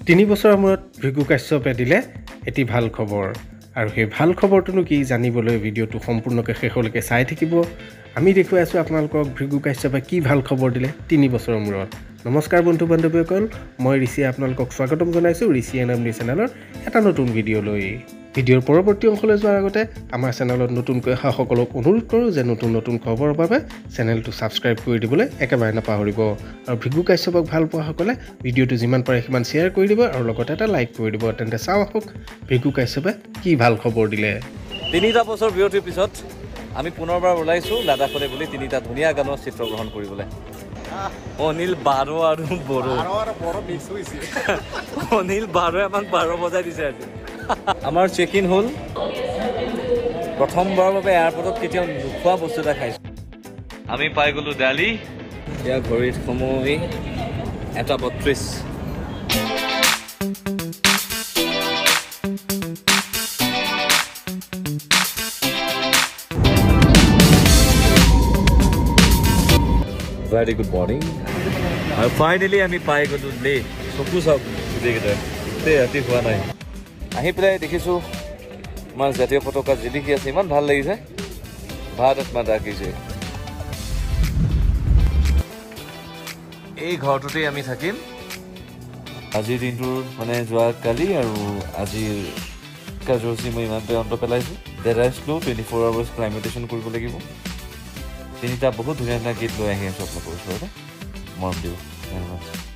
3 বছৰৰ মূৰত ভৃগু কাশ্যপে দিলে এটি ভাল খবৰ আৰু সেই ভাল খবৰটোনো কি জানিবলৈ ভিডিঅ'টো সম্পূৰ্ণকৈ শেষলৈকে চাই থাকিব আমি দেখুৱাই আছো আপোনালোকক ভৃগু কাশ্যপে কি ভাল খবৰ দিলে 3 বছৰৰ মূৰত নমস্কাৰ বন্ধু বান্ধৱীসকল মই ঋষি আপোনালোকক স্বাগতম জনাইছো ঋষি এনামনি চেনেলৰ এটা নতুন ভিডিঅ' লৈ ভিডিঅ'ৰ পৰৱৰ্তী অংশলৈ যোৱাৰ আগতে আমাৰ চেনেলত নতুনকৈ অহা সকলক অনুৰোধ কৰোঁ যে নতুন খবৰৰ বাবে চেনেলটো সাবস্ক্ৰাইব কৰি দিবলৈ একেবাৰে নাপাহৰিব আৰু ভৃগু কাশ্যপক ভাল পোৱা সকলে ভিডিঅ'টো যিমান পাৰে সিমান শ্বেয়াৰ কৰি দিব আৰু লগতে এটা লাইক কৰি দিব তেন্তে চাওঁ আহক ভৃগু কাশ্যপে কি ভাল খবৰ দিলে 3 বছৰ বিৰতিৰ পিছত আমি পুনৰবাৰ ওলাইছো লাডাখলৈ বুলি 3টা ধুনীয়া গানৰ চিত্ৰগ্ৰহণ কৰিবলৈ অনিল 12 আৰু বড়ো মিক্স হৈছে অনিল 12 আমাক 12 বজাই দিছে আজি আমাৰ চেক ইন হ'ল প্ৰথমবাৰৰ বাবে এয়াৰপৰ্টত কেতিয়াও নোখোৱা বস্তু এটা খাইছোঁ আমি পাই গ'লো দিল্লী এতিয়া ঘড়ীত সময় 1:32 Very good morning. Finally, আমি পাই গ'লো লে চকু চাওক গোটেইকেইটা ৰাতি হোৱা নাই আহি পেলাই দেখিছোঁ আমাৰ জাতীয় পতাকা জিলিকি আছে ইমান ভাল লাগিছে ভাৰত মাতা কি জয় এই ঘৰটোতেই আমি থাকিম আজিৰ দিনটোৰ মানে যোৱা কালি আৰু আজিৰ কাৰ্যসূচী মই ইমানতে অন্ত পেলাইছোঁ ৰেষ্ট লৈ 24 আৱাৰ্ছ ক্লাইমেটেশ্যন কৰিব লাগিব 3টা বহুত ধুনীয়া ধুনীয়া গীত লৈ আহি আছোঁ আপোনালোকৰ ওচৰতে মৰম দিব ধন্যবাদ